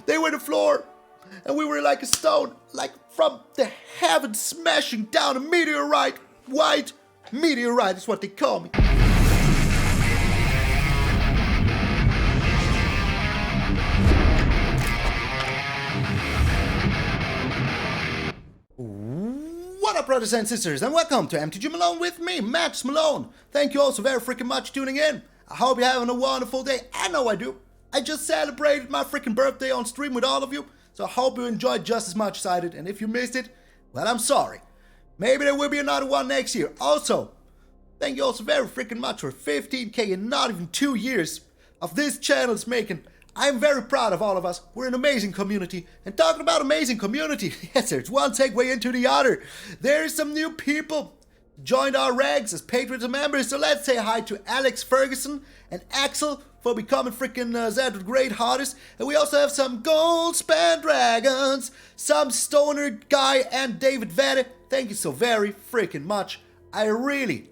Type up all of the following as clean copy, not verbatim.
They were the floor, and we were like a stone, like from the heavens smashing down a meteorite. White meteorite is what they call me. What up, brothers and sisters, and welcome to MTG Malone with me, MtgA Malone. Thank you all so very freaking much for tuning in. I hope you're having a wonderful day. I know I do. I just celebrated my freaking birthday on stream with all of you, so I hope you enjoyed just as much as I did. And if you missed it, well, I'm sorry. Maybe there will be another one next year. Also, thank you all so very freaking much for 15k in not even 2 years of this channel's making. I'm very proud of all of us. We're an amazing community. And talking about amazing community, yes, there's one segue into the other. There's some new people joined our ranks as patrons and members. So let's say hi to Alex Ferguson and Axel for becoming freaking Zed Great Hottest. And we also have some Gold Span Dragons, some Stoner Guy, and David Vette. Thank you so very freaking much. I really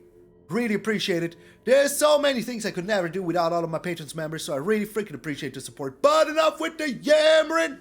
appreciate it. There's so many things I could never do without all of my patrons members, so I really freaking appreciate the support. But enough with the yammering.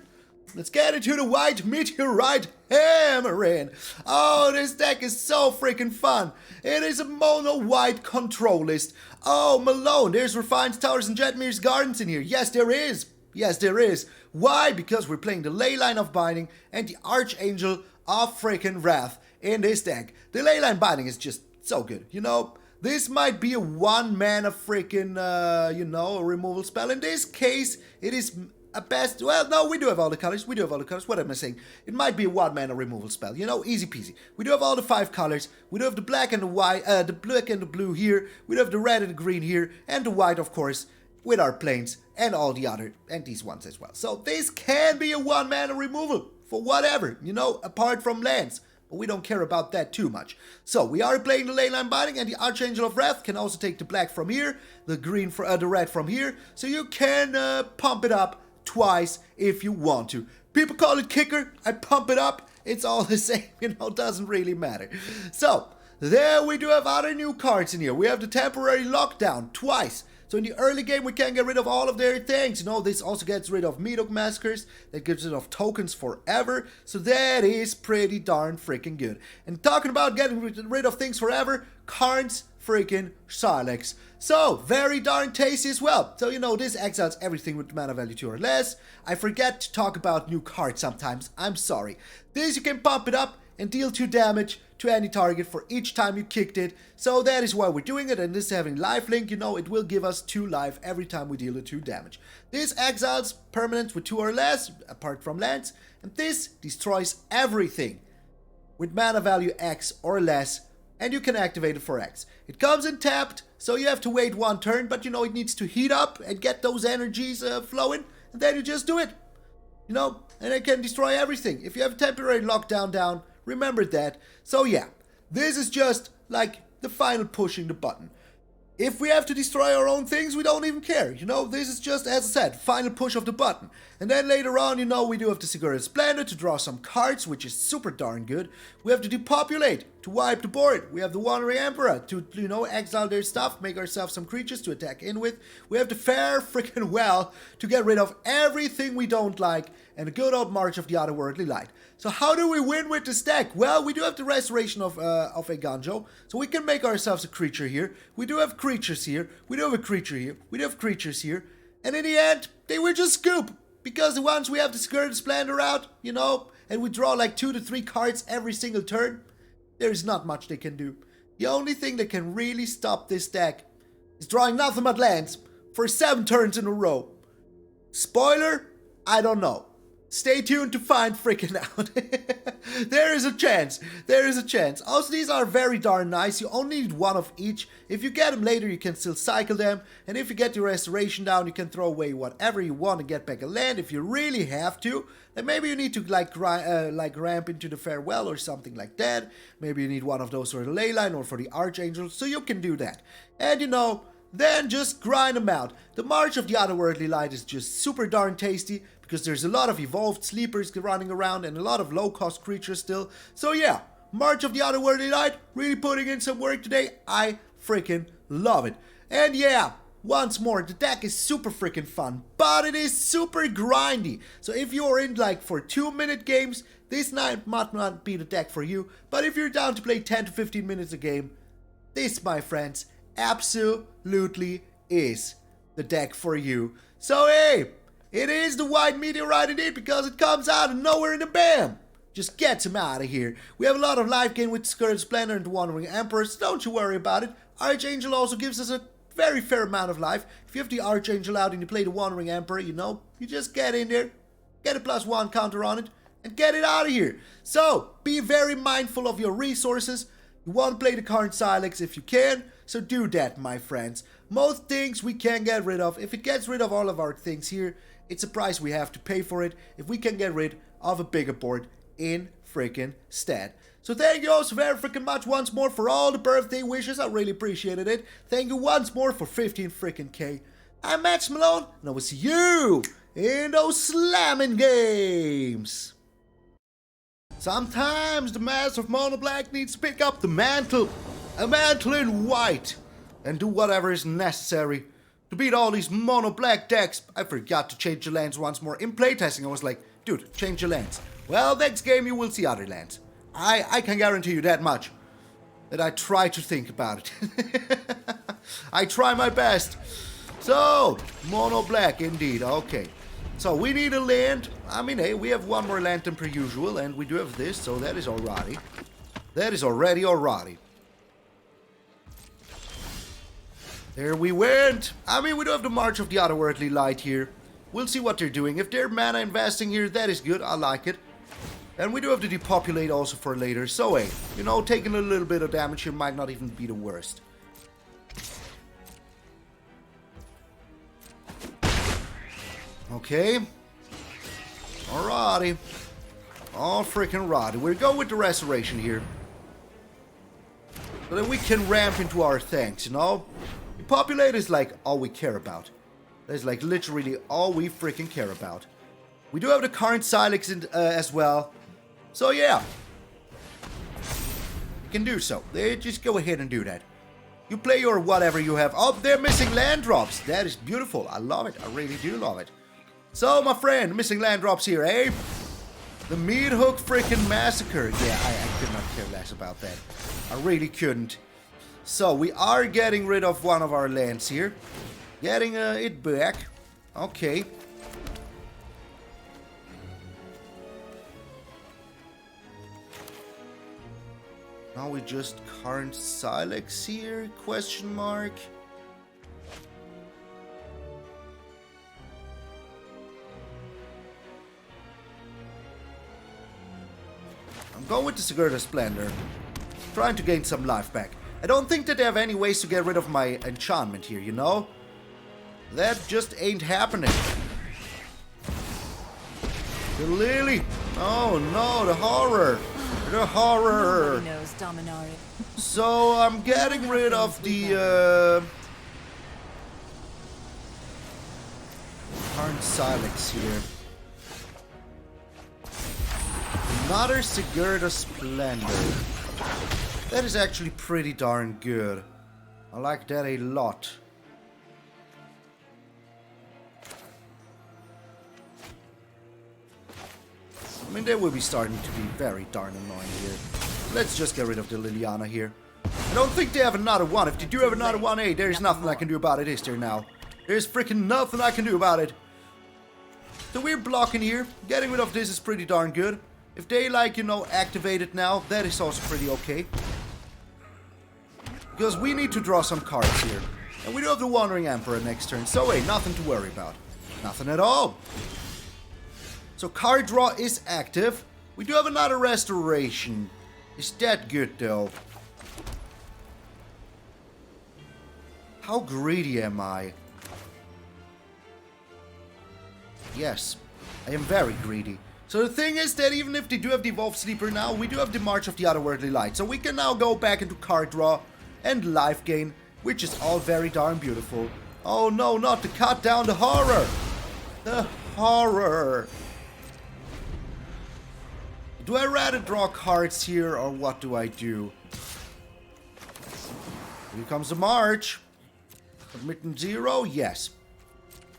Let's get into the white meteorite hammering. Oh, this deck is so freaking fun. It is a mono white control list. Oh, Malone, there's Raffine's Towers and Jetmir's Gardens in here. Yes, there is. Yes, there is. Why? Because we're playing the Leyline of Binding and the Archangel of freaking Wrath in this deck. The Leyline Binding is just so good, you know. This might be a one-mana freaking, a removal spell. In this case, it is a best... Well, no, we do have all the colors. We do have all the colors. What am I saying? It might be a one-mana removal spell. You know, easy peasy. We do have all the 5 colors. We do have the black and the white, the black and the blue here. We do have the red and the green here. And the white, of course, with our planes and all the other, and these ones as well. So this can be a one-mana removal for whatever, you know, apart from lands. But we don't care about that too much. So we are playing the Leyline Binding, and the Archangel of Wrath can also take the black from here, the green for the red from here. So you can pump it up twice if you want to. People call it kicker. I pump it up. It's all the same, you know, doesn't really matter. So there we do have other new cards in here. We have the temporary lockdown twice. So in the early game, we can get rid of all of their things. You know, this also gets rid of Meteorite Massacres. That gets rid of tokens forever. So that is pretty darn freaking good. And talking about getting rid of things forever, Karn's freaking Sylex. So, very darn tasty as well. So, you know, this exiles everything with mana value 2 or less. I forget to talk about new cards sometimes. I'm sorry. This, you can pump it up and deal 2 damage to any target for each time you kicked it. So that is why we're doing it, and this having lifelink, you know, it will give us 2 life every time we deal a 2 damage. This exiles permanents with 2 or less, apart from lands, and this destroys everything with mana value X or less, and you can activate it for X. It comes in tapped, so you have to wait 1 turn, but you know, it needs to heat up and get those energies flowing, and then you just do it. You know, and it can destroy everything. If you have a temporary lockdown down, remember that. So yeah, this is just like the final pushing the button. If we have to destroy our own things, we don't even care. You know, this is just, as I said, final push of the button. And then later on, you know, we do have the Sigarda Splendor to draw some cards, which is super darn good. We have to Depopulate to wipe the board. We have the Wandering Emperor to, you know, exile their stuff, make ourselves some creatures to attack in with. We have the Fair freaking Well to get rid of everything we don't like, and a good old March of the Otherworldly Light. So how do we win with this deck? Well, we do have the Restoration of Eiganjo, so we can make ourselves a creature here. We do have creatures here. We do have a creature here. We do have creatures here. And in the end, they will just scoop. Because once we have the Sigarda Splendor out, you know, and we draw like 2 to 3 cards every single turn, there is not much they can do. The only thing that can really stop this deck is drawing nothing but lands for 7 turns in a row. Spoiler? I don't know. Stay tuned to find freaking out. There is a chance. There is a chance. Also, these are very darn nice. You only need 1 of each. If you get them later, you can still cycle them. And if you get your restoration down, you can throw away whatever you want and get back a land. If you really have to, then maybe you need to like ramp into the Farewell or something like that. Maybe you need 1 of those for the Leyline or for the Archangel. So you can do that. And you know, then just grind them out. The March of the Otherworldly Light is just super darn tasty, because there's a lot of evolved sleepers running around and a lot of low-cost creatures still. So yeah, March of the Otherworldly Light, really putting in some work today. I freaking love it. And yeah, once more, the deck is super freaking fun, but it is super grindy. So if you're in like for 2-minute games, this might not be the deck for you. But if you're down to play 10 to 15 minutes a game, this, my friends, absolutely is the deck for you. So hey, it is the white Meteorite indeed, because it comes out of nowhere and bam! Just gets him out of here. We have a lot of life gain with Sigarda, Splendor, and the Wandering Emperor, so don't you worry about it. Archangel also gives us a very fair amount of life. If you have the Archangel out and you play the Wandering Emperor, you know, you just get in there, get a +1 counter on it, and get it out of here. So, be very mindful of your resources. You want to play the Karn Sylex if you can, so do that, my friends. Most things we can get rid of. If it gets rid of all of our things here, it's a price we have to pay for it. If we can get rid of a bigger board in freaking stead. So thank you all so very freaking much once more for all the birthday wishes. I really appreciated it. Thank you once more for 15 freaking K. I'm MTgA Malone, and I will see you in those Slammin Games. Sometimes the Master of Mono Black needs to pick up the mantle, a mantle in white, and do whatever is necessary to beat all these Mono Black decks. I forgot to change the lands once more. In playtesting I was like, dude, change the lands. Well, next game you will see other lands. I can guarantee you that much. That I try to think about it. I try my best. So, Mono Black indeed, okay. So we need a land. I mean, hey, we have one more land than per usual, and we do have this, so that is alrighty. That is already alrighty. There we went. I mean, we do have the March of the Otherworldly Light here. We'll see what they're doing. If they're mana investing here, that is good. I like it. And we do have to depopulate also for later. So, hey, you know, taking a little bit of damage here might not even be the worst. Okay. Alrighty. All freaking righty. We're going with the Restoration here. So that we can ramp into our things, you know? Depopulate is like all we care about. That is like literally all we freaking care about. We do have the current Sylex as well. So yeah. You can do so. Just go ahead and do that. You play your whatever you have. Oh, they're missing land drops. That is beautiful. I love it. I really do love it. So, my friend, missing land drops here, eh? The Meat Hook freaking Massacre. Yeah, I could not care less about that. I really couldn't. So, we are getting rid of one of our lands here. Getting it back. Okay. Now we just current Sylex here? Question mark. I'm going with the Sigarda Splendor. Trying to gain some life back. I don't think that they have any ways to get rid of my enchantment here, you know? That just ain't happening. The Lily. Oh no, the horror. The horror. Nobody knows Dominaria. So I'm getting rid of the current Sylex here. Another Sigarda Splendor. That is actually pretty darn good. I like that a lot. I mean, they will be starting to be very darn annoying here. Let's just get rid of the Liliana here. I don't think they have another one. If they do have another one, hey, there's nothing I can do about it, is there now? There's freaking nothing I can do about it. So we're blocking here. Getting rid of this is pretty darn good. If they, like, you know, activate it now, that is also pretty okay. Because we need to draw some cards here. And we do have the Wandering Emperor next turn. So, hey, nothing to worry about. Nothing at all. So, card draw is active. We do have another Restoration. Is that good, though? How greedy am I? Yes, I am very greedy. So the thing is that even if they do have the Evolved Sleeper now, we do have the March of the Otherworldly Light. So we can now go back into card draw and life gain, which is all very darn beautiful. Oh no, not to cut down the horror! The horror! Do I rather draw cards here, or what do I do? Here comes the March. Admitting 0? Yes.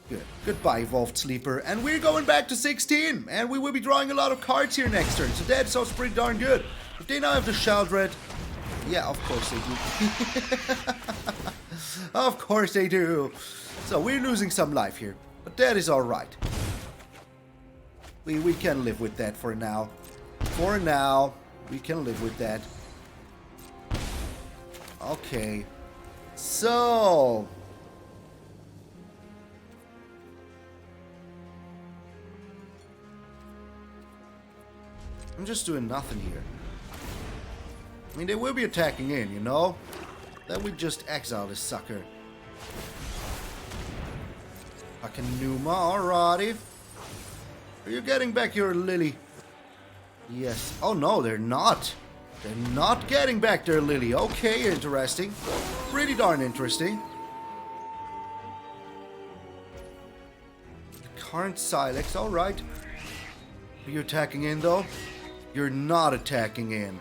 Good. Goodbye, Evolved Sleeper. And we're going back to 16. And we will be drawing a lot of cards here next turn. So that's also pretty darn good. If they now have the Sheldred... Yeah, of course they do. Of course they do. So we're losing some life here. But that is alright. We can live with that for now. For now, we can live with that. Okay. So... I'm just doing nothing here. I mean, they will be attacking in, you know? Then we just exile this sucker. Fucking Numa, alrighty. Are you getting back your Lily? Yes. Oh no, they're not. They're not getting back their Lily. Okay, interesting. Pretty darn interesting. The Karn Sylex, alright. Are you attacking in though? You're not attacking in.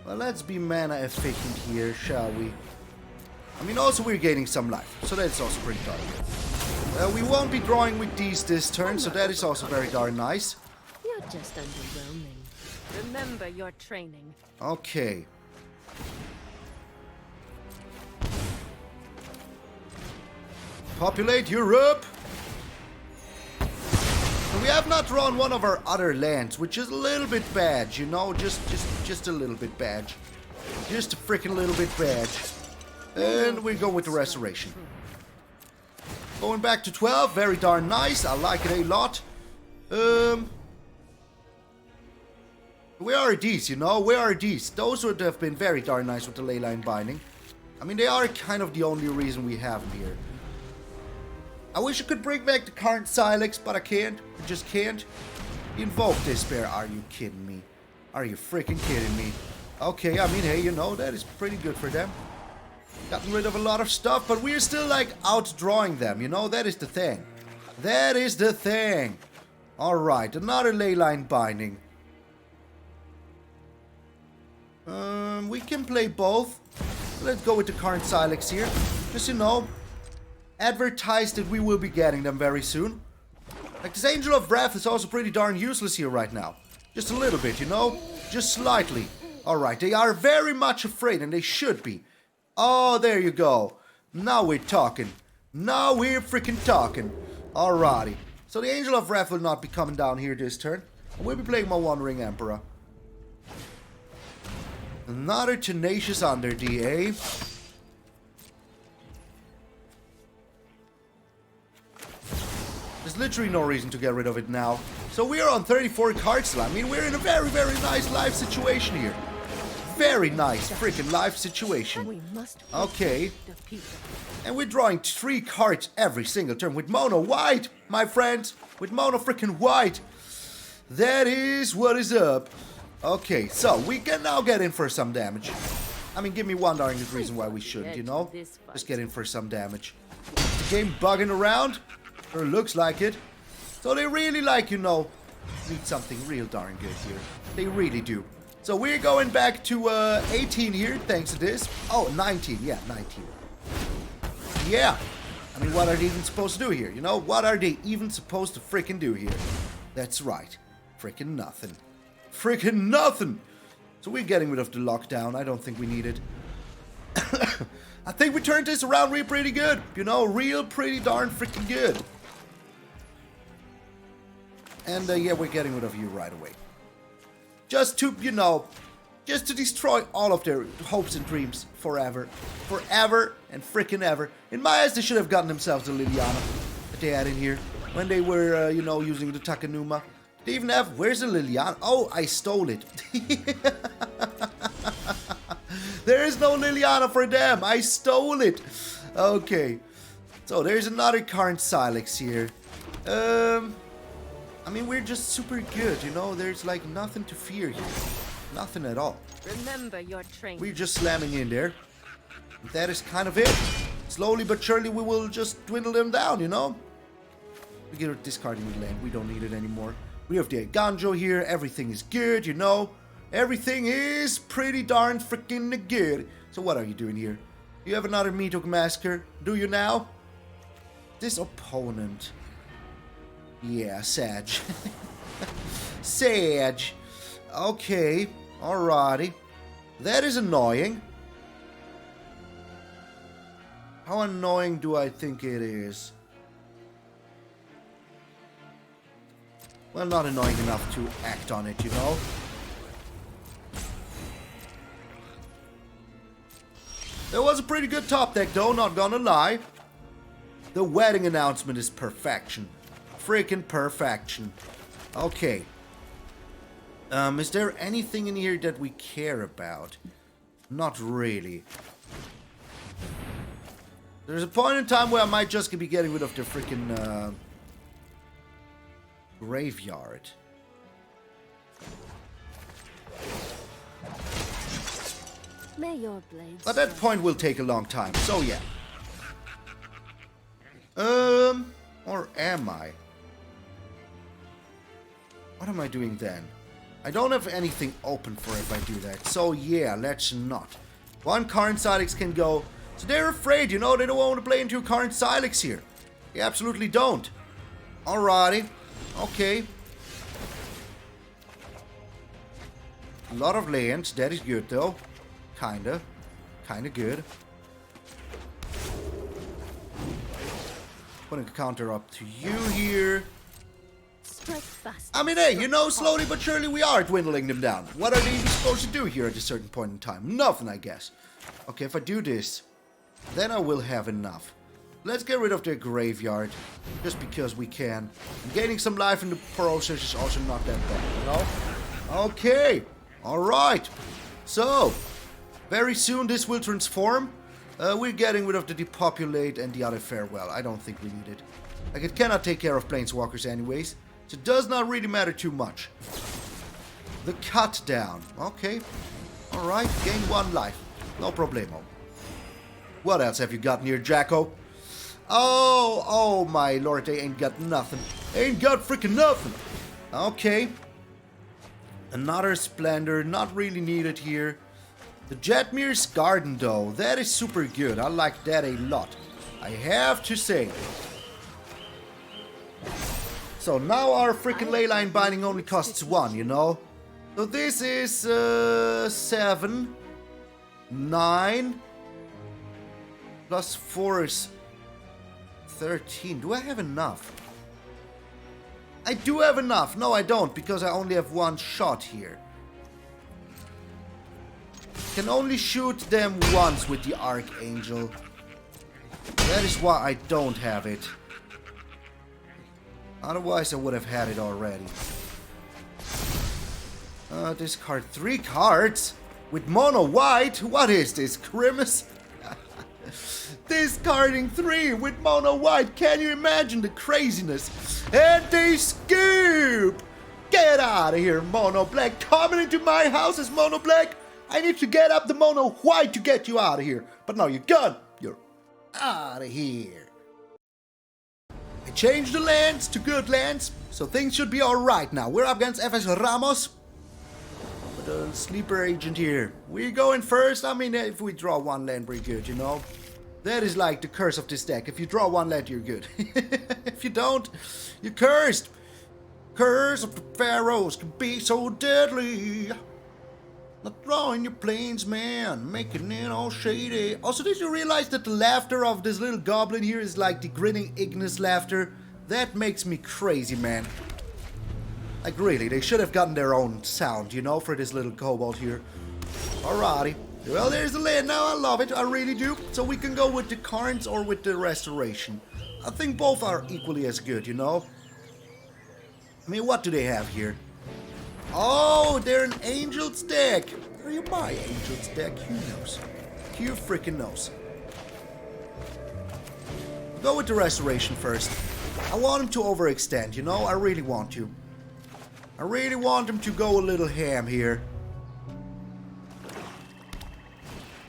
Well, let's be mana efficient here, shall we? I mean, also we're gaining some life, so that's also pretty darn good. We won't be drawing with these this turn, so that is also very darn nice. You're just underwhelming. Remember your training. Okay. Populate Europe! We have not drawn one of our other lands, which is a little bit bad, you know, just a little bit bad. Just a freaking little bit bad. And we go with the Restoration. Going back to 12, very darn nice, I like it a lot. Where are these, you know, where are these? Those would have been very darn nice with the Leyline Binding. I mean, they are kind of the only reason we have them here. I wish I could bring back the current Sylex, but I can't. I just can't. Invoke Despair. Are you kidding me? Are you freaking kidding me? Okay, I mean, hey, you know, that is pretty good for them. Gotten rid of a lot of stuff, but we're still, like, outdrawing them, you know? That is the thing. That is the thing. Alright, another Leyline Binding. We can play both. Let's go with the current Sylex here. Just, you know... advertise that we will be getting them very soon. Like, this Archangel of Wrath is also pretty darn useless here right now. Just a little bit, you know? Just slightly. Alright, they are very much afraid, and they should be. Oh, there you go. Now we're talking. Now we're freaking talking. Alrighty. So the Angel of Wrath will not be coming down here this turn. We'll be playing my Wandering Emperor. Another Tenacious Under DA. There's literally no reason to get rid of it now. So we are on 34 cards. I mean, we're in a very, very nice life situation here. Very nice freaking life situation. Okay. And we're drawing 3 cards every single turn with mono white, my friends. With mono freaking white. That is what is up. Okay, so we can now get in for some damage. I mean, give me one darn good reason why we shouldn't, you know? Just get in for some damage. The game bugging around. Or looks like it. So they really, like, you know, need something real darn good here. They really do. So we're going back to 18 here, thanks to this. Oh, 19. Yeah, 19. Yeah. I mean, what are they even supposed to do here? You know, what are they even supposed to freaking do here? That's right. Freaking nothing. Freaking nothing. So we're getting rid of the lockdown. I don't think we need it. I think we turned this around real pretty good. You know, real pretty darn freaking good. And yeah, we're getting rid of you right away. Just to, you know, just to destroy all of their hopes and dreams forever. Forever and freaking ever. In my eyes, they should have gotten themselves a Liliana that they had in here. When they were, you know, using the Takenuma. They even have, where's the Liliana? Oh, I stole it. There is no Liliana for them. I stole it. Okay. So there's another Karn Sylex here. I mean, we're just super good, you know? There's like nothing to fear here. Nothing at all. Remember your training. We're just slamming in there. That is kind of it. Slowly but surely we will just dwindle them down, you know? We get discarding the land. We don't need it anymore. We have the Eiganjo here. Everything is good, you know? Everything is pretty darn freaking good. So what are you doing here? You have another Meteorite Massacre, do you now? This opponent. Yeah, Sag. Sag. Okay, alrighty. That is annoying. How annoying do I think it is? Well, not annoying enough to act on it, you know? There was a pretty good top deck though, not gonna lie. The wedding announcement is perfection. Freaking perfection. Okay. Is there anything in here that we care about? Not really. There's a point in time where I might just be getting rid of the freaking graveyard. May your blades. But that point will take a long time, so yeah. Or am I? What am I doing then? I don't have anything open for if I do that, so yeah, let's not. One Karn Sylex can go. So they're afraid, you know, they don't want to play into Karn Sylex here. They absolutely don't. Alrighty. Okay. A lot of lands, that is good though. Kinda good. Putting a counter up to you here. Strike fast. I mean, hey, you know, slowly but surely we are dwindling them down. What are they even supposed to do here at a certain point in time? Nothing, I guess. Okay, if I do this, then I will have enough. Let's get rid of their graveyard, just because we can. And gaining some life in the process is also not that bad, you know? Okay, alright. So, very soon this will transform. We're getting rid of the Depopulate and the other Farewell. I don't think we need it. Like, it cannot take care of Planeswalkers anyways. So it does not really matter too much. The cut down. Okay. Alright, gain 1 life. No problemo. What else have you got here, Jacko? Oh my lord, they ain't got nothing. Ain't got freaking nothing. Okay. Another Splendor, not really needed here. The Jetmir Sigarda though, that is super good. I like that a lot. I have to say. So now our freaking Leyline Binding only costs 1, you know? So this is 7, 9, plus 4 is 13. Do I have enough? I do have enough. No, I don't, because I only have 1 shot here. Can only shoot them once with the Archangel. That is why I don't have it. Otherwise I would have had it already. Discard 3 cards with mono white. What is this, Grimace? Discarding 3 with mono white. Can you imagine the craziness? And they scoop! Get out of here, mono black. Coming into my house as mono black. I need to get up the mono white to get you out of here. But now you're gone. You're out of here. I changed the lands to good lands, so things should be alright now. We're up against FS Ramos. With a sleeper agent here. We're going first. I mean, if we draw 1 land, we're good, you know. That is like the curse of this deck. If you draw 1 land, you're good. If you don't, you're cursed. Curse of the Pharaohs can be so deadly. Not drawing your planes, man. Making it all shady. Also, did you realize that the laughter of this little goblin here is like the grinning Ignis laughter? That makes me crazy, man. Like, really, they should have gotten their own sound, you know, for this little kobold here. Alrighty. Well, there's the land now. I love it. I really do. So we can go with the Karns or with the Restoration. I think both are equally as good, you know? I mean, what do they have here? Oh, they're an Angel's deck. Are you my Angel's deck? Who knows? Who freaking knows? Go with the Restoration first. I want him to overextend, you know? I really want to. I really want him to go a little ham here.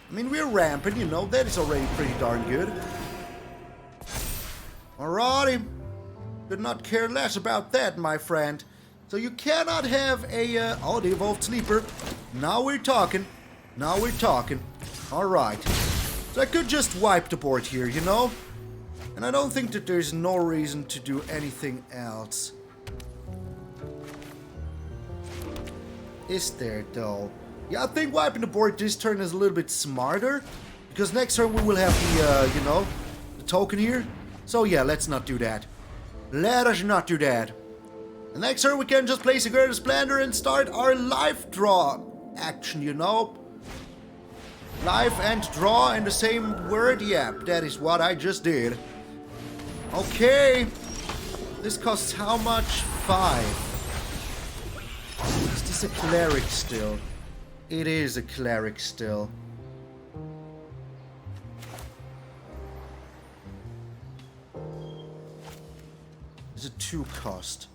I mean, we're rampant, you know? That is already pretty darn good. Alrighty. Could not care less about that, my friend. So you cannot have a... oh, the Evolved Sleeper. Now we're talking. Now we're talking. Alright. So I could just wipe the board here, you know? And I don't think that there's no reason to do anything else. Is there, though? Yeah, I think wiping the board this turn is a little bit smarter. Because next turn we will have the, you know, the token here. So yeah, let's not do that. Let us not do that. And next turn we can just play Sigarda Splendor and start our life draw action, you know? Life and draw in the same word? Yeah, that is what I just did. Okay. This costs how much? 5. Is this a cleric still? It is a cleric still. It's a 2 cost.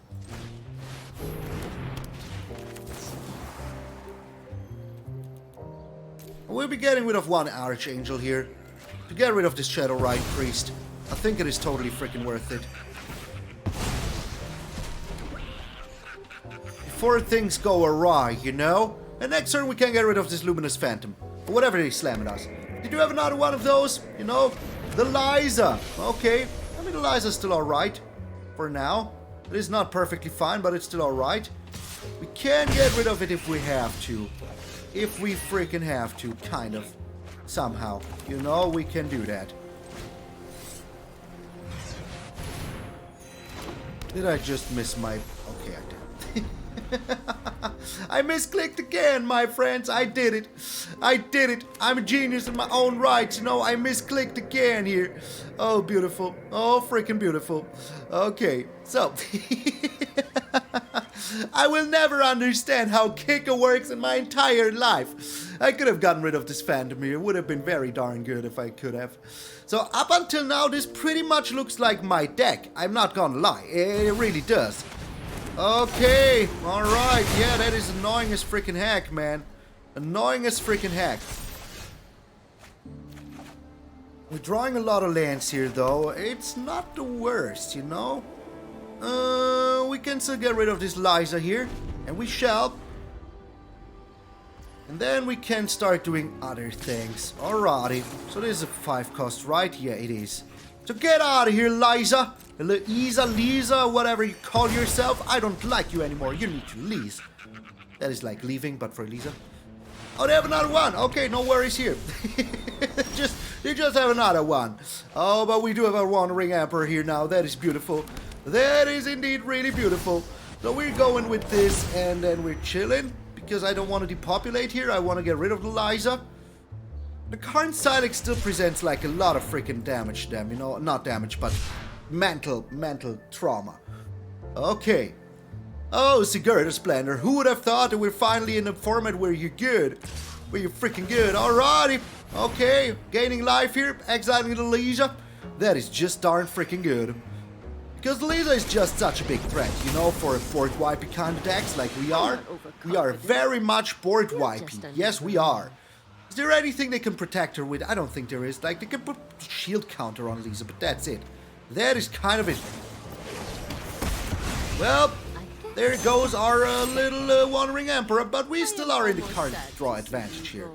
We'll be getting rid of one Archangel here. To get rid of this Shadowrite Priest. I think it is totally freaking worth it. Before things go awry, you know? And next turn we can get rid of this Luminous Phantom. Or whatever they slam at us. Did you have another one of those? You know? The Liza. Okay. I mean, the Liza's still alright. For now. It is not perfectly fine, but it's still alright. We can get rid of it if we have to. If we freaking have to, kind of. Somehow. You know, we can do that. Did I just miss my... okay, I did. I misclicked again, my friends. I did it. I did it. I'm a genius in my own right. You know, I misclicked again here. Oh, beautiful. Oh, freaking beautiful. Okay, so... I will never understand how Kika works in my entire life. I could have gotten rid of this Phantom here. It would have been very darn good if I could have. So up until now, this pretty much looks like my deck. I'm not gonna lie. It really does. Okay, alright. Yeah, that is annoying as freaking heck, man. Annoying as freaking heck. We're drawing a lot of lands here, though. It's not the worst, you know? We can still get rid of this Liza here. And we shall. And then we can start doing other things. Alrighty. So this is a 5 cost, right? Yeah, it is. So get out of here, Liza. Lisa, whatever you call yourself. I don't like you anymore. You need to leave. That is like leaving, but for Lisa. Oh, they have another one. Okay, no worries here. They just have another one. Oh, but we do have a Wandering Emperor here now. That is beautiful. That is indeed really beautiful. So we're going with this, and then we're chilling. Because I don't want to depopulate here. I want to get rid of the Liza. The Karn Sylex still presents like a lot of freaking damage to them. You know, not damage, but mental trauma. Okay. Oh, Sigarda Splendor. Who would have thought that we're finally in a format where you're good? Where you're freaking good. Alrighty. Okay. Gaining life here. Exiling the Liza. That is just darn freaking good. Because Liza is just such a big threat, you know, for a board wiping kind of decks like we are. We are very much board wiping. Yes, we are. Is there anything they can protect her with? I don't think there is. Like, they can put shield counter on Liza, but that's it. That is kind of it. Well, there goes our little Wandering Emperor, but we still are in the card draw advantage here.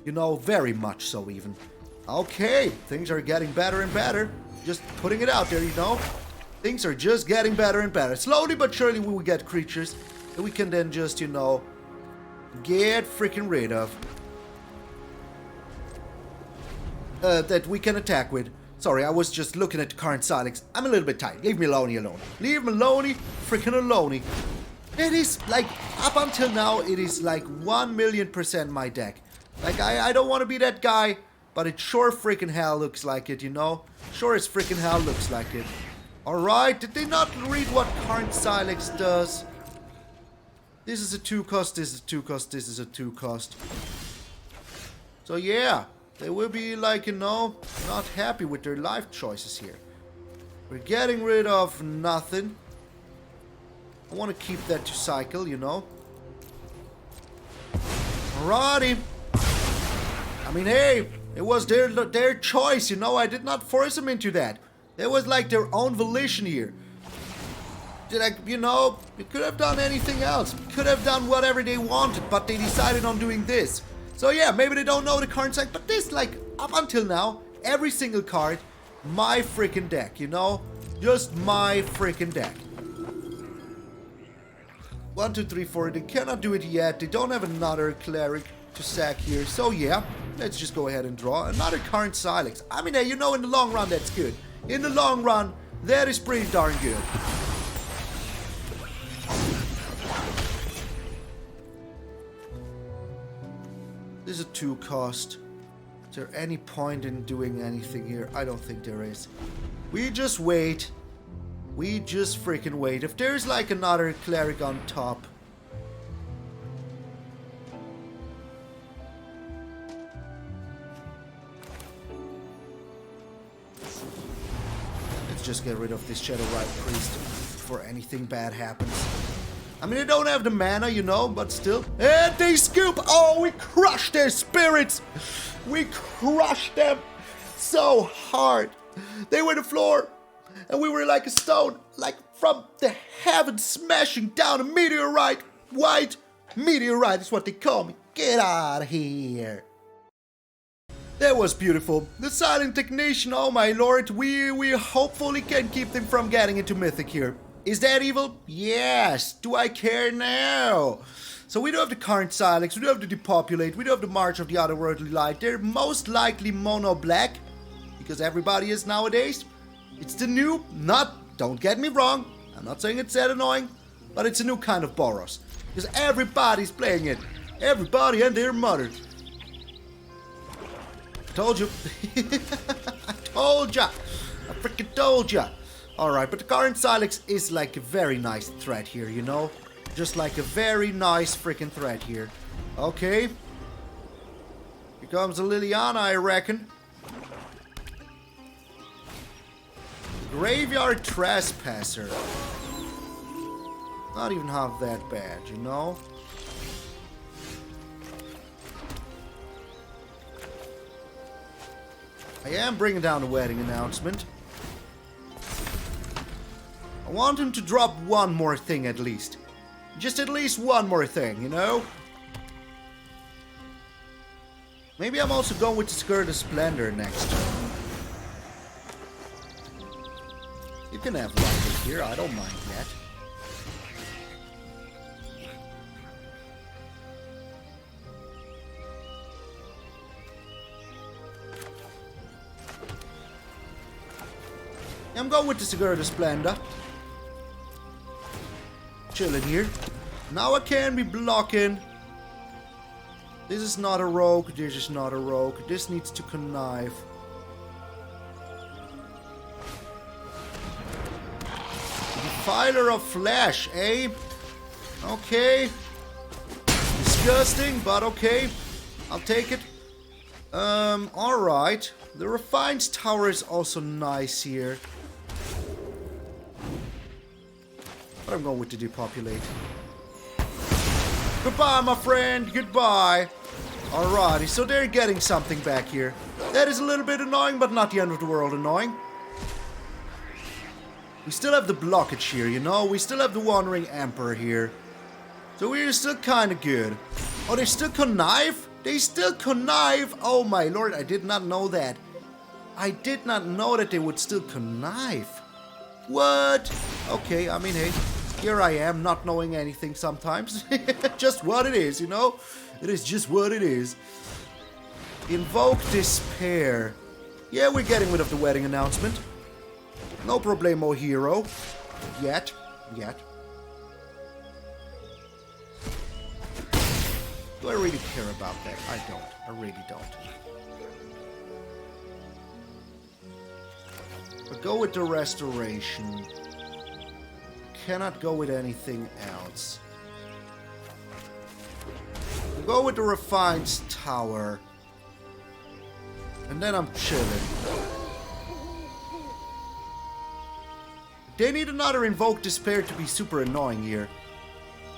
You know, very much so even. Okay, things are getting better and better. Just putting it out there, you know. Things are just getting better and better. Slowly but surely we will get creatures that we can then just, you know, get freaking rid of. That we can attack with. Sorry, I was just looking at the current Sylex. I'm a little bit tired. Leave me alone. Leave me alone, freaking alone. It is, like, up until now, it is like 1,000,000% my deck. Like, I don't want to be that guy, but it sure freaking hell looks like it, you know? Sure as freaking hell looks like it. Alright, did they not read what current Sylex does? This is a 2 cost, this is a 2 cost, this is a 2 cost. So yeah, they will be like, you know, not happy with their life choices here. We're getting rid of nothing. I want to keep that to cycle, you know. Alrighty. I mean, hey, it was their choice, you know. I did not force them into that. It was like their own volition here. like, you know, you could have done anything else. Could have done whatever they wanted, but they decided on doing this. So yeah, maybe they don't know the Karn deck, but this, like, up until now, every single card, my freaking deck, you know? Just my freaking deck. 1, 2, 3, 4. They cannot do it yet. They don't have another cleric to sack here. So yeah, let's just go ahead and draw another Karn Sylex. I mean, you know, in the long run, that's good. In the long run, that is pretty darn good. This is a 2 cost. Is there any point in doing anything here? I don't think there is. We just wait. We just freaking wait. If there's like another cleric on top. Let's just get rid of this Shadowrite Priest before anything bad happens. I mean, they don't have the mana, you know, but still. And they scoop! Oh, we crushed their spirits! We crushed them so hard. They were the floor, and we were like a stone, like from the heavens smashing down a meteorite. White meteorite is what they call me. Get out of here. That was beautiful. The Silent Technician, oh my lord. We hopefully can keep them from getting into Mythic here. Is that evil? Yes. Do I care? No. So we do have the Karn Sylex, we do have the Depopulate, we do have the March of the Otherworldly Light. They're most likely mono black, because everybody is nowadays. It's the new, don't get me wrong, I'm not saying it's that annoying, but it's a new kind of Boros. Because everybody's playing it. Everybody and their mother. I told you. I told ya. I freaking told ya. Alright, but the Karn Sylex is like a very nice threat here, you know? Just like a very nice freaking threat here. Okay. Here comes a Liliana, I reckon. Graveyard Trespasser. Not even half that bad, you know? I am bringing down the wedding announcement. I want him to drop one more thing at least. Just at least one more thing, you know? Maybe I'm also going with the Sigarda Splendor next turn. You can have Logic here, I don't mind that. I'm going with the Sigarda Splendor. Chilling here. Now I can be blocking. This is not a rogue. This is not a rogue. This needs to connive. Defiler of Flesh, eh? Okay. Disgusting, but okay. I'll take it. Alright. The Raffine's Tower is also nice here. But I'm going with the Depopulate. Goodbye, my friend. Goodbye. Alrighty, so they're getting something back here. That is a little bit annoying, but not the end of the world annoying. We still have the blockage here, you know? We still have the Wandering Emperor here. So we're still kind of good. Oh, they still connive? They still connive? Oh my lord, I did not know that. I did not know that they would still connive. What? Okay, I mean, hey, here I am, not knowing anything sometimes. Just what it is, you know? It is just what it is. Invoke Despair. Yeah, we're getting rid of the wedding announcement. No problemo, hero. Yet. Do I really care about that? I don't. I really don't. But go with the Restoration. Cannot go with anything else. Go with the Raffine's Tower. And then I'm chilling. They need another Invoke Despair to be super annoying here.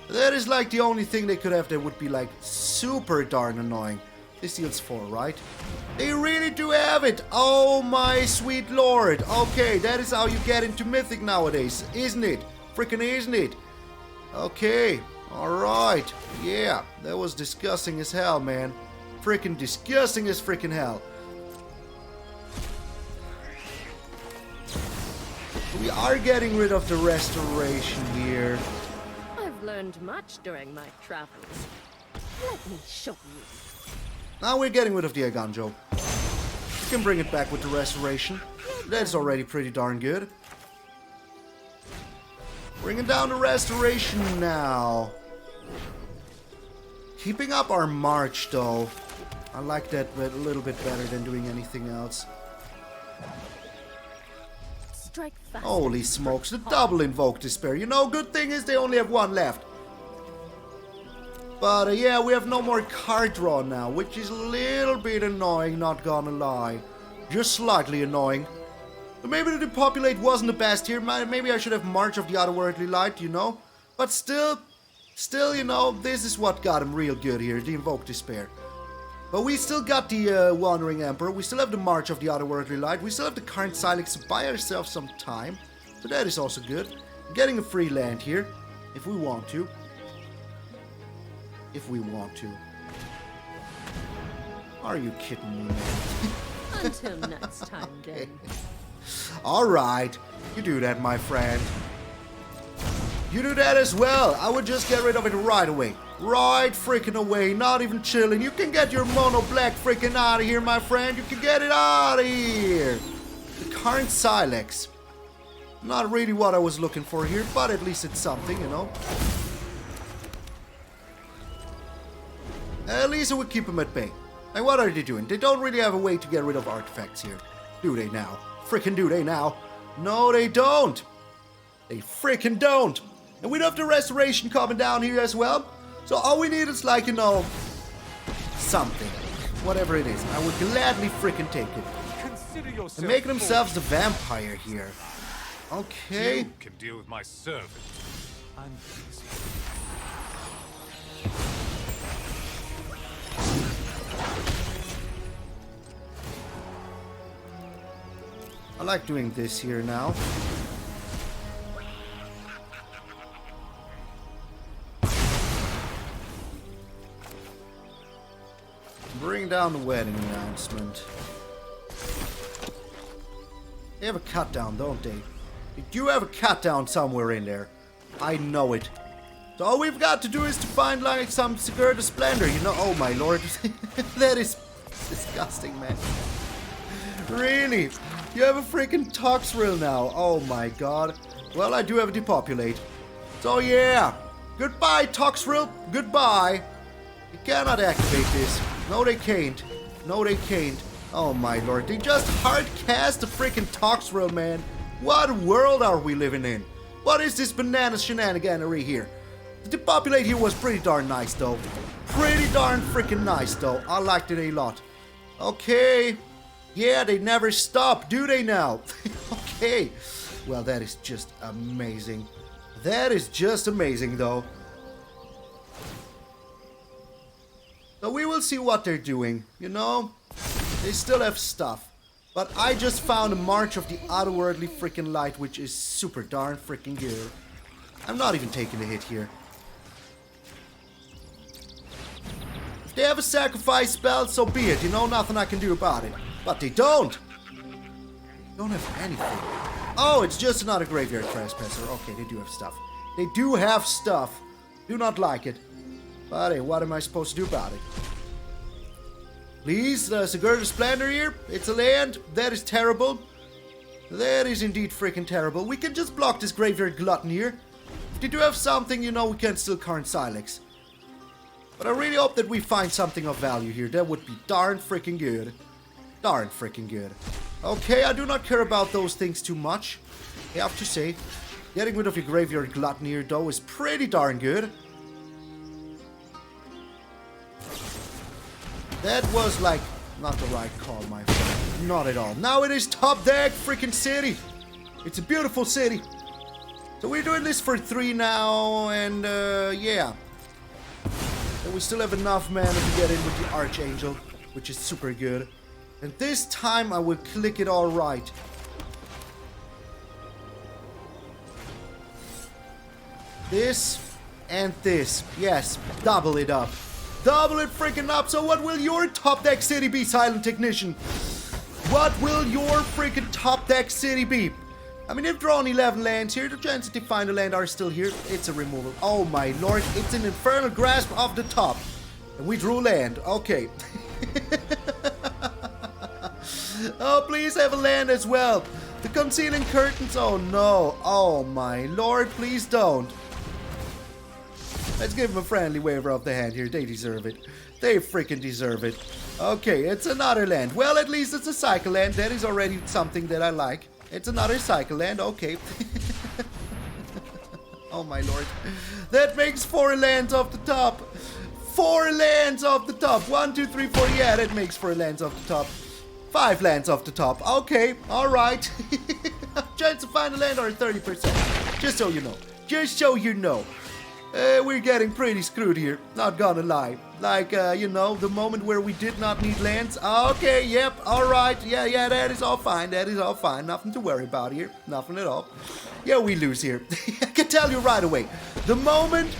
That is like the only thing they could have that would be like super darn annoying. This deals 4, right? They really do have it! Oh my sweet lord! Okay, that is how you get into Mythic nowadays, isn't it? Freaking isn't it? Okay. Alright. Yeah. That was disgusting as hell, man. Freaking disgusting as freaking hell. We are getting rid of the restoration here. I've learned much during my travels. Let me show you. Now we're getting rid of the Eiganjo. We can bring it back with the restoration. That's already pretty darn good. Bringing down the restoration now. Keeping up our march though. I like that a little bit better than doing anything else. Strike fast. Holy smokes, the double invoke despair. You know, good thing is they only have one left. But yeah, we have no more card draw now, which is a little bit annoying, not gonna lie. Just slightly annoying. But maybe the Depopulate wasn't the best here. Maybe I should have March of the Otherworldly Light, you know. But still, you know, this is what got him real good here, the Invoke Despair. But we still got the Wandering Emperor. We still have the March of the Otherworldly Light. We still have the Karn Sylex to buy ourselves some time. So that is also good. Getting a free land here, if we want to. If we want to. Are you kidding me, man? Until next time, then. Alright, you do that, my friend. You do that as well. I would just get rid of it right away. Right freaking away, not even chilling. You can get your mono black freaking out of here, my friend. You can get it out of here. The Karn Sylex. Not really what I was looking for here, but at least it's something, you know. At least it would keep them at bay. And what are they doing? They don't really have a way to get rid of artifacts here. Do they now? Freaking do they now? No, they don't. They freaking don't. And we do have the restoration coming down here as well. So all we need is like, you know, something. Whatever it is. I would gladly freaking take it. Consider yourself They're making themselves the vampire here. Okay. You can deal with my servant. I'm busy. I like doing this here now. Bring down the wedding announcement. They have a cut down, don't they? They do have a cut down somewhere in there. I know it. So all we've got to do is to find like some Sigarda Splendor, you know? Oh my lord. That is disgusting, man. Really? You have a freaking Toxrill now. Oh my god. Well, I do have a Depopulate. So yeah. Goodbye, Toxrill. Goodbye. You cannot activate this. No, they can't. No, they can't. Oh my lord. They just hard cast the freaking Toxrill, man. What world are we living in? What is this banana shenaniganery here? The Depopulate here was pretty darn nice, though. Pretty darn freaking nice, though. I liked it a lot. Okay. Yeah, they never stop, do they now? Okay. Well, that is just amazing. That is just amazing, though. So we will see what they're doing, you know? They still have stuff. But I just found a March of the Otherworldly freaking Light, which is super darn freaking good. I'm not even taking a hit here. If they have a sacrifice spell, so be it. You know, nothing I can do about it. But they don't. They don't have anything. Oh, it's just another graveyard trespasser. Okay, they do have stuff. They do have stuff. Do not like it. But hey, what am I supposed to do about it? Please, Sigarda Splendor here. It's a land. That is terrible. That is indeed freaking terrible. We can just block this graveyard glutton here. If they do have something, you know, we can still Karn Sylex. But I really hope that we find something of value here. That would be darn freaking good. Darn freaking good. Okay, I do not care about those things too much. I have to say. Getting rid of your graveyard glutton here, though, is pretty darn good. That was, like, not the right call, my friend. Not at all. Now it is top deck freaking city. It's a beautiful city. So we're doing this for 3 now, and, yeah. And we still have enough mana to get in with the Archangel, which is super good. And this time I will click it all right. This and this. Yes, double it up. Double it freaking up. So what will your top deck city be, Silent Technician? What will your freaking top deck city be? I mean, if drawn 11 lands here, the chances to find a land are still here. It's a removal. Oh my lord, it's an Infernal Grasp off the top. And we drew land. Okay. Oh, please have a land as well. The Concealing Curtains. Oh no. Oh my lord, please don't. Let's give them a friendly waiver of the hand here. They deserve it. They freaking deserve it. Okay, it's another land. Well, at least it's a cycle land. That is already something that I like. It's another cycle land. Okay. Oh my lord. That makes 4 lands off the top. 4 lands off the top. 1, 2, 3, 4. Yeah, that makes 4 lands off the top. 5 lands off the top. Okay, alright. Chance to find a land are 30%. Just so you know. Just so you know. We're getting pretty screwed here. Not gonna lie. Like, you know, the moment where we did not need lands. Okay, yep, alright. Yeah, that is all fine. That is all fine. Nothing to worry about here. Nothing at all. Yeah, we lose here. I can tell you right away. The moment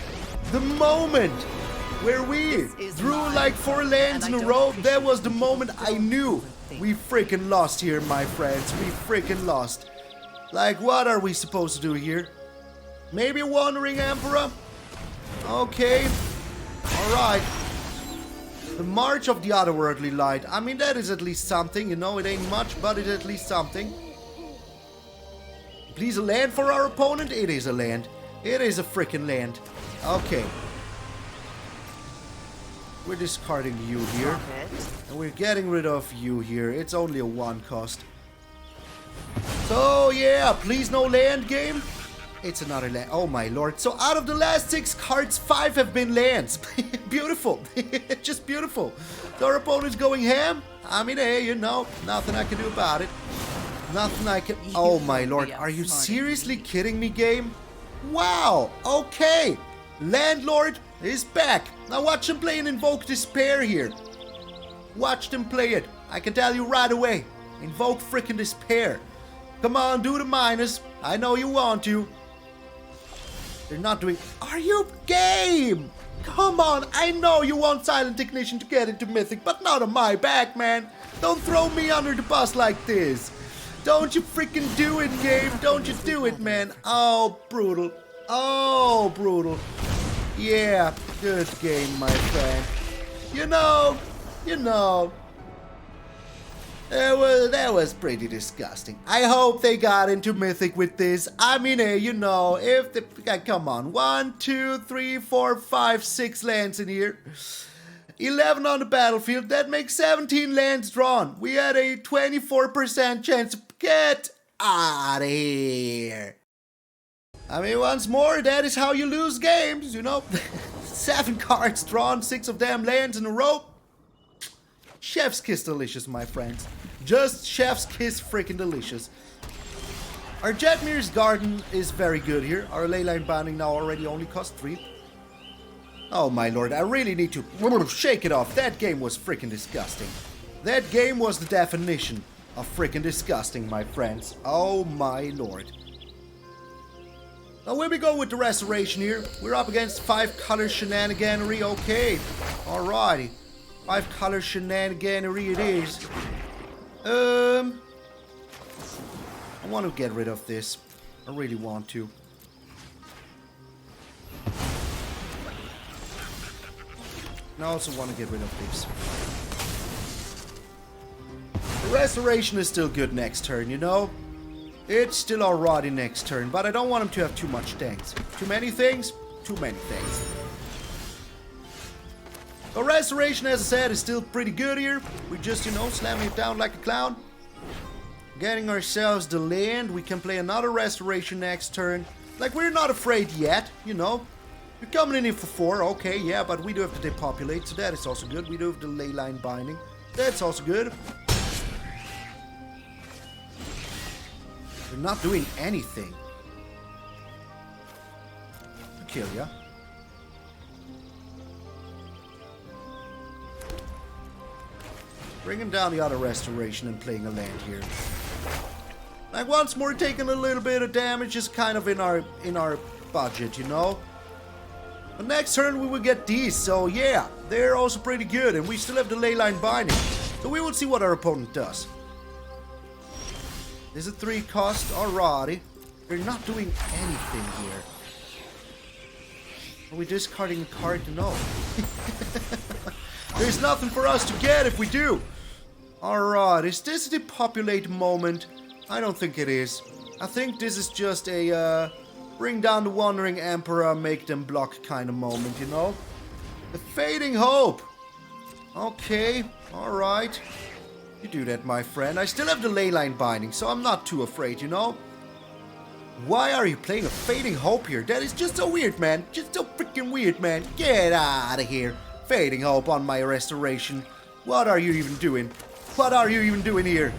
where we drew like 4 lands in a row, that was the moment I knew we freaking lost here, my friends. We freaking lost. Like, what are we supposed to do here? Maybe a Wandering Emperor? Okay. Alright. The March of the Otherworldly Light. I mean, that is at least something. You know, it ain't much, but it's at least something. Please, a land for our opponent? It is a land. It is a freaking land. Okay. We're discarding you here. And we're getting rid of you here. It's only a 1 cost. So, yeah, please no land game. It's another land. Oh my lord. So out of the last 6 cards, 5 have been lands. Beautiful. Just beautiful. So our opponent's going ham. I mean, hey, you know, nothing I can do about it. Nothing I can... Oh my lord. Are you seriously kidding me, game? Wow. Okay. Landlord is back. Now watch him play and Invoke Despair here. Watch them play it. I can tell you right away. Invoke freaking Despair. Come on, do the minus. I know you want to. They're not doing... Are you game? Come on, I know you want Silent Technician to get into Mythic, but not on my back, man. Don't throw me under the bus like this. Don't you freaking do it, game. Don't you do it, man. Oh, brutal. Oh, brutal. Yeah, good game, my friend. You know. That was pretty disgusting. I hope they got into Mythic with this. I mean, hey, you know, if the... Come on. 1, 2, 3, 4, 5, 6 lands in here. 11 on the battlefield. That makes 17 lands drawn. We had a 24% chance to get out of here. I mean, once more, that is how you lose games, you know. 7 cards drawn, 6 of them lands in a row. Chef's kiss delicious, my friends. Just chef's kiss freaking delicious. Our Jetmir's Garden is very good here. Our Leyline Binding now already only costs 3. Oh my lord, I really need to shake it off. That game was freaking disgusting. That game was the definition of freaking disgusting, my friends. Oh my lord. Now where we go with the Restoration here? We're up against 5-color shenaniganery. Okay, alrighty. 5-color shenaniganery it is. I want to get rid of this. I really want to. And I also want to get rid of this. The Restoration is still good next turn, you know? It's still alrighty next turn, but I don't want him to have too much things. Too many things? Too many things. The Restoration, as I said, is still pretty good here. We just, you know, slamming it down like a clown. Getting ourselves the land. We can play another Restoration next turn. Like, we're not afraid yet, you know. We're coming in here for 4, okay, yeah, but we do have to Depopulate, so that is also good. We do have the Leyline Binding. That's also good. They're not doing anything. Kill ya. Bringing down the other Restoration and playing a land here. Like once more taking a little bit of damage is kind of in our budget, you know? But next turn we will get these, so yeah, they're also pretty good, and we still have the Leyline Binding. So we will see what our opponent does. This is a 3 cost, alrighty. They're not doing anything here. Are we discarding a card? No. There's nothing for us to get if we do. Alright, is this the Depopulate moment? I don't think it is. I think this is just a bring down the Wandering Emperor, make them block kind of moment, you know? The Fading Hope. Okay, alright. You do that, my friend. I still have the Leyline Binding, so I'm not too afraid, you know? Why are you playing a Fading Hope here? That is just so weird, man. Just so freaking weird, man. Get out of here. Fading Hope on my Restoration. What are you even doing? What are you even doing here?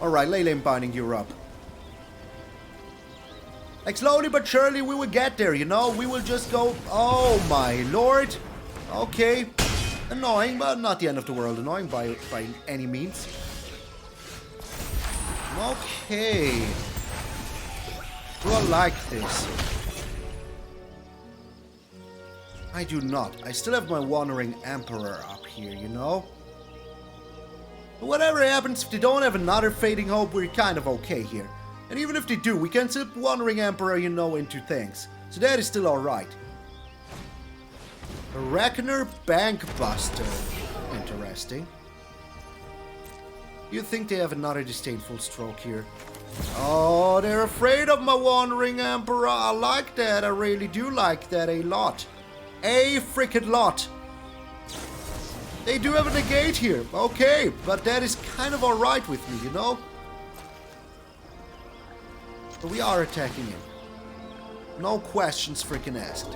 Alright, Leyline Binding, you're up. Like, slowly but surely we will get there, you know? We will just go... Oh, my lord. Okay. Annoying, but not the end of the world. Annoying by any means. Okay. Do I like this? I do not. I still have my Wandering Emperor up here, you know? But whatever happens, if they don't have another Fading Hope, we're kind of okay here. And even if they do, we can slip Wandering Emperor, you know, into things. So that is still alright. A Reckoner Bank Buster. Interesting. You think they have another Disdainful Stroke here? Oh, they're afraid of my Wandering Emperor. I like that. I really do like that a lot. A freaking lot. They do have a negate here. Okay, but that is kind of alright with me, you know? But we are attacking him. No questions freaking asked.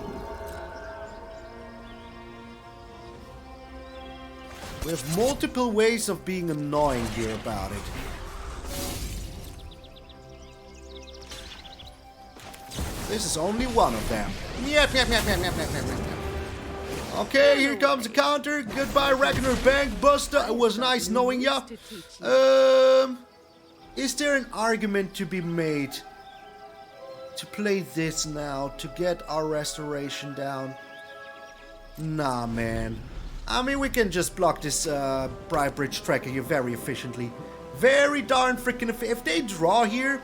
We have multiple ways of being annoying here about it. This is only one of them. Yep, yep, yep, yep, yep, yep, yep, yep. Okay, here comes the counter. Goodbye, Reckoner Bank Buster. It was nice knowing ya. Is there an argument to be made to play this now to get our restoration down? Nah, man. I mean, we can just block this Briar Bridge Tracker here very efficiently. Very darn freaking efficient. If they draw here,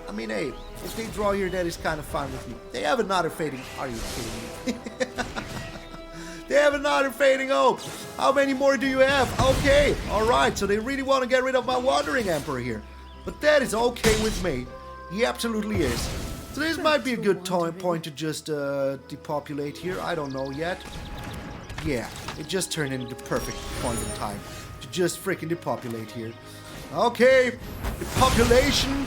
I mean, hey, if they draw here, that is kind of fine with me. They have another Fading... Are you kidding me? They have another Fading Hope. How many more do you have? Okay, alright, so they really want to get rid of my Wandering Emperor here. But that is okay with me. He absolutely is. So this might be a good point to just depopulate here. I don't know yet. Yeah, it just turned into the perfect point in time to just freaking depopulate here. Okay, depopulation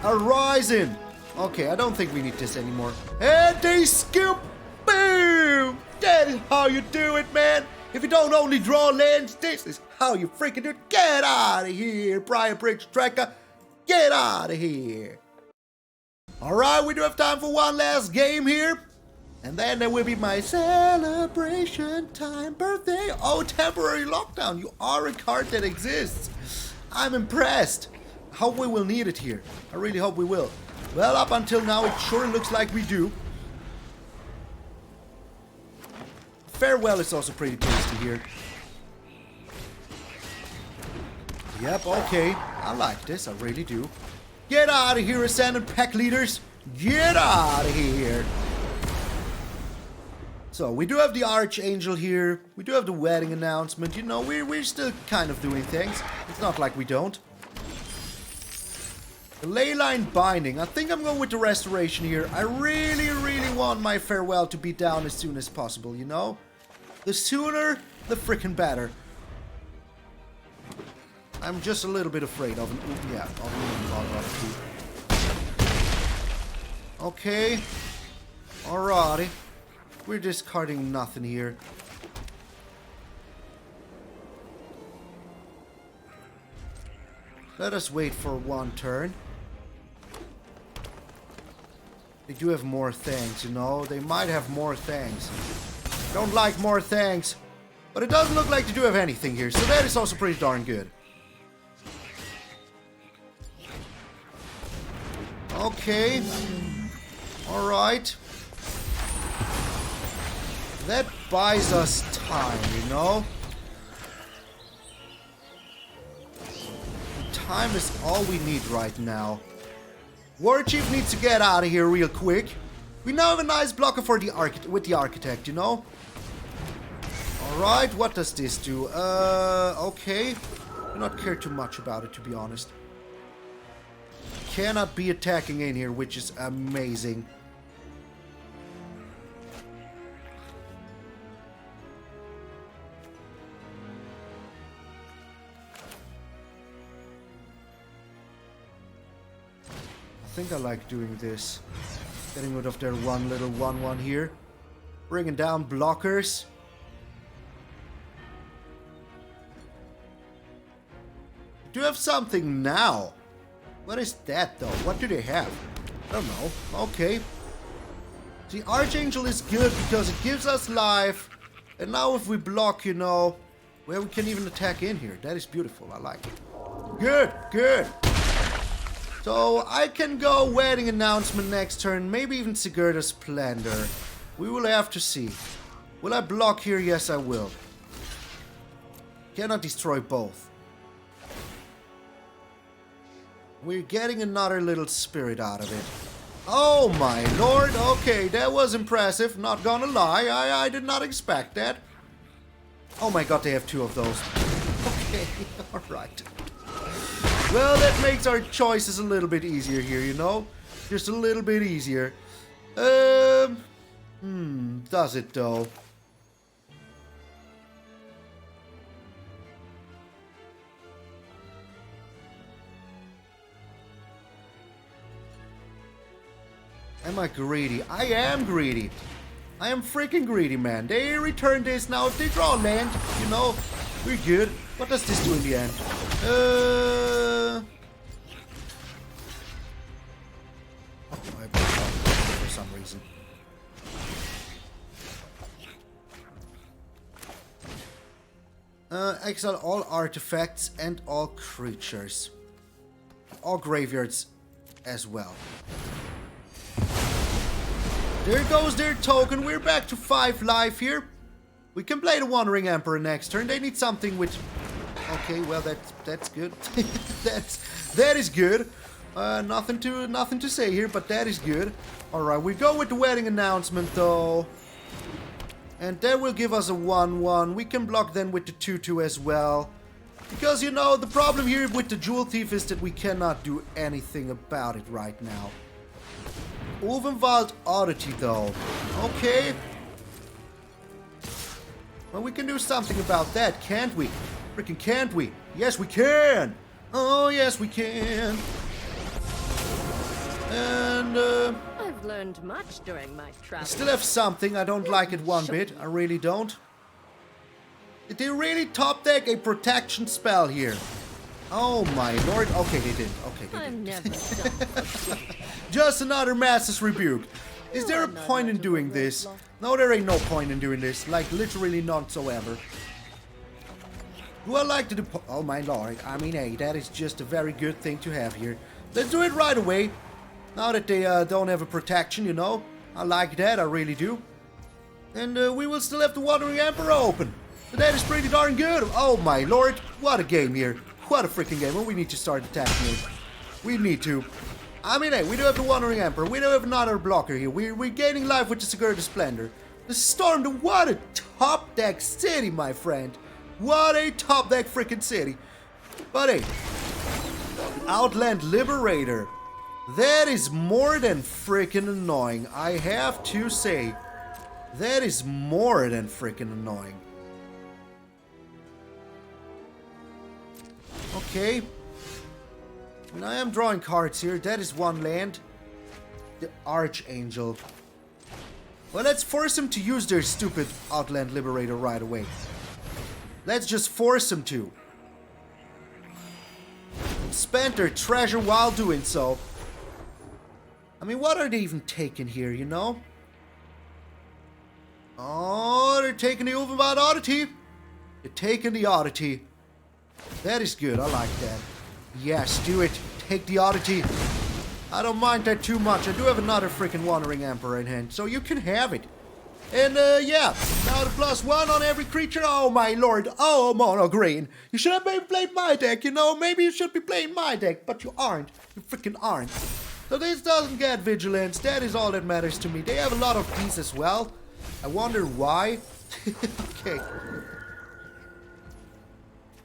arising. Okay, I don't think we need this anymore. And they scoop. Boom! That is how you do it, man. If you don't only draw lands, this is how you freaking do it. Get out of here, Briar Bridge Tracker. Get out of here. Alright, we do have time for one last game here. And then there will be my celebration time birthday. Oh, temporary lockdown. You are a card that exists. I'm impressed. I hope we will need it here. I really hope we will. Well, up until now, it sure looks like we do. Farewell is also pretty tasty here. Yep, okay. I like this. I really do. Get out of here, Ascendant Pack Leaders. Get out of here. So, we do have the Archangel here. We do have the wedding announcement. You know, we're still kind of doing things. It's not like we don't. The Leyline Binding. I think I'm going with the Restoration here. I really, really want my Farewell to be down as soon as possible, you know? The sooner, the frickin' better. I'm just a little bit afraid of an... Yeah, of an... Okay. Alrighty. We're discarding nothing here. Let us wait for one turn. They do have more things, you know? They might have more things. Don't like more things. But it doesn't look like they do have anything here, so that is also pretty darn good. Okay. Alright. That buys us time, you know? Time is all we need right now. War Chief needs to get out of here real quick. We now have a nice blocker for the Architect, you know? Alright, what does this do? Okay. Do not care too much about it, to be honest. Cannot be attacking in here, which is amazing. I think I like doing this. Getting rid of their one little 1/1 here. Bringing down blockers. Do you have something now? What is that though? What do they have? I don't know. Okay. The Archangel is good because it gives us life. And now if we block, you know, well, we can even attack in here. That is beautiful. I like it. Good, good. So I can go Wedding Announcement next turn, maybe even Sigarda Splendor. We will have to see. Will I block here? Yes, I will. Cannot destroy both. We're getting another little spirit out of it. Oh my lord, okay, that was impressive, not gonna lie, I did not expect that. Oh my god, they have two of those. Okay, alright. Well, that makes our choices a little bit easier here, you know? Just a little bit easier. Does it though? Am I greedy? I am greedy. I am freaking greedy, man. They return this now. If they draw land, you know, we're good. What does this do in the end? I broke out for some reason. Exile all artifacts and all creatures. All graveyards as well. There goes their token. We're back to 5 life here. We can play the Wandering Emperor next turn. They need something which... Okay, well that's good. that is good. Nothing to say here, but that is good. All right, we go with the Wedding Announcement though, and that will give us a 1/1. We can block then with the 2/2 as well, because you know the problem here with the Jewel Thief is that we cannot do anything about it right now. Ulvenwald Oddity though. Okay. Well, we can do something about that, can't we? Freaking can't we? Yes, we can! Oh, yes, we can! And, I've learned much during my I travels. still have something. I don't like it one bit. I really don't. Did they really top deck a protection spell here? Oh my lord. Okay, they didn't. Okay, they I'm didn't. never done. Just another Master's Rebuke. Is there a point in doing this? No, there ain't no point in doing this. Like, literally none whatsoever. Do I like to oh my lord. I mean, hey, that is just a very good thing to have here. Let's do it right away. Now that they don't have a protection, you know. I like that, I really do. And we will still have the Wandering Emperor open. But that is pretty darn good. Oh my lord. What a game here. What a freaking game. Well, we need to start attacking it. We need to. I mean, hey, we do have the Wandering Emperor. We do have another blocker here. We're gaining life with the Sigarda Splendor. The Storm, what a top deck city, my friend. What a top deck freaking city. But hey, Outland Liberator. That is more than freaking annoying. I have to say, that is more than freaking annoying. Okay. And I am drawing cards here. That is one land. The Archangel. Well, let's force them to use their stupid Outland Liberator right away. Let's just force them to. Spend their treasure while doing so. I mean, what are they even taking here, you know? Oh, they're taking the Ulvenwald Oddity. They're taking the Oddity. That is good. I like that. Yes, do it. Take the Oddity. I don't mind that too much. I do have another freaking Wandering Emperor in hand, so you can have it. And yeah, now the +1 on every creature. Oh my lord, oh mono green. You should have maybe played my deck, you know, maybe you should be playing my deck, but you aren't. You freaking aren't. So this doesn't get vigilance, that is all that matters to me. They have a lot of these as well. I wonder why. Okay.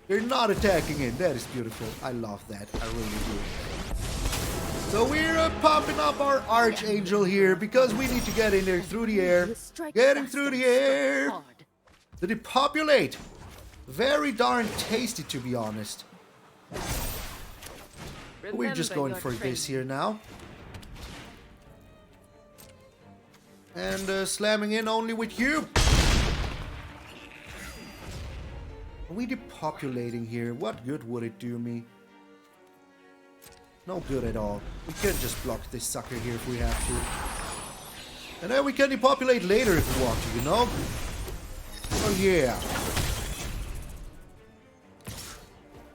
They're not attacking in, that is beautiful. I love that, I really do. So we're pumping up our Archangel here because we need to get in there through the air. Getting through the air. The Depopulate. Very darn tasty, to be honest. We're just going for this here now. And slamming in only with you. Are we depopulating here? What good would it do me? No good at all. We can just block this sucker here if we have to. And then we can depopulate later if we want to, you know? Oh yeah.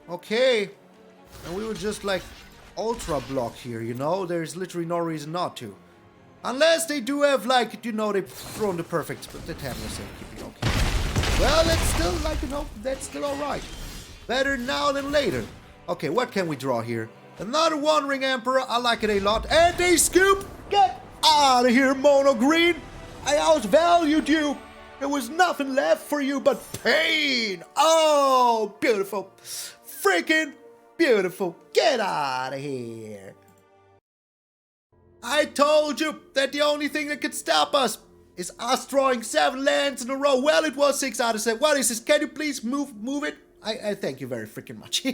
Okay. And we would just like ultra block here, you know? There's literally no reason not to. Unless they do have like, you know, they've thrown the perfect split. The Tabula safekeeping, okay. Well, it's still like, you know, that's still alright. Better now than later. Okay, what can we draw here? Another Wandering Emperor, I like it a lot. And they scoop! Get out of here, mono green! I outvalued you! There was nothing left for you but pain! Oh, beautiful. Freaking beautiful. Get out of here. I told you that the only thing that could stop us is us drawing 7 lands in a row. Well, it was 6 out of 7. What is this? Can you please move it? I thank you very freaking much.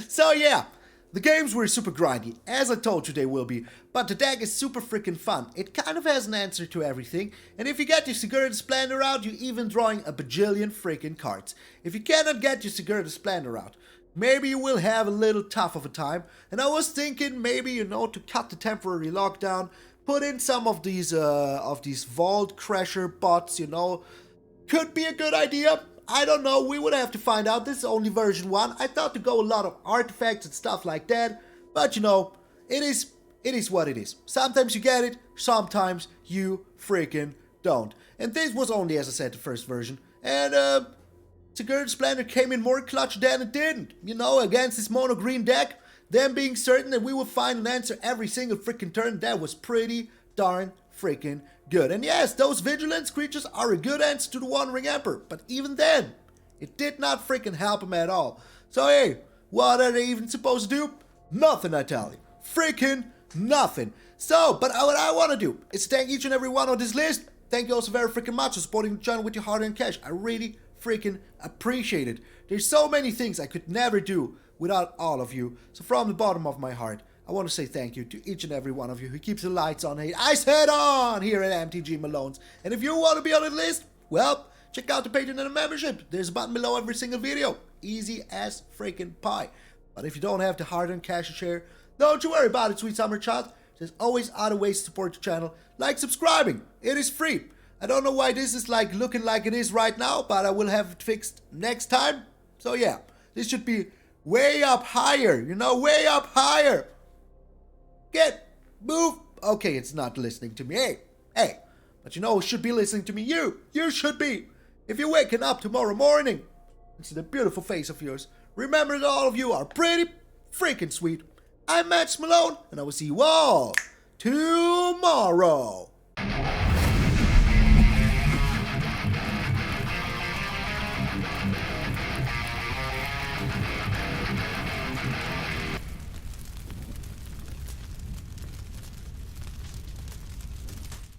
So yeah. The games were super grindy, as I told you they will be, but the deck is super freaking fun. It kind of has an answer to everything, and if you get your Sigarda Splendor out, you're even drawing a bajillion freaking cards. If you cannot get your Sigarda Splendor out, maybe you will have a little tough of a time, and I was thinking maybe, you know, to cut the temporary lockdown, put in some of these Vault Crasher bots, you know, could be a good idea. I don't know, we would have to find out. This is only version 1. I thought to go a lot of artifacts and stuff like that. But you know, it is what it is. Sometimes you get it, sometimes you freaking don't. And this was only, as I said, the first version. And Sigarda Splendor came in more clutch than it didn't. You know, against this mono green deck, them being certain that we would find an answer every single freaking turn, that was pretty darn freaking good. And yes, those vigilance creatures are a good answer to the Wandering Emperor, but even then, it did not freaking help him at all. So hey, what are they even supposed to do? Nothing, I tell you. Freaking nothing. So, but what I want to do is thank each and every one on this list. Thank you also very freaking much for supporting the channel with your hard-earned cash. I really freaking appreciate it. There's so many things I could never do without all of you. So from the bottom of my heart, I want to say thank you to each and every one of you who keeps the lights on, hey, ice head on here at MTG Malone's. And if you want to be on the list, well, check out the Patreon and the membership. There's a button below every single video. Easy as freaking pie. But if you don't have the hard-earned cash to share, don't you worry about it, sweet summer child. There's always other ways to support the channel, like subscribing. It is free. I don't know why this is like looking like it is right now, but I will have it fixed next time. So yeah, this should be way up higher, you know, way up higher. Move. Okay, it's not listening to me. Hey, but you know who should be listening to me? You should be. If you're waking up tomorrow morning and see the beautiful face of yours, remember that all of you are pretty freaking sweet. I'm MtgA Malone, and I will see you all tomorrow.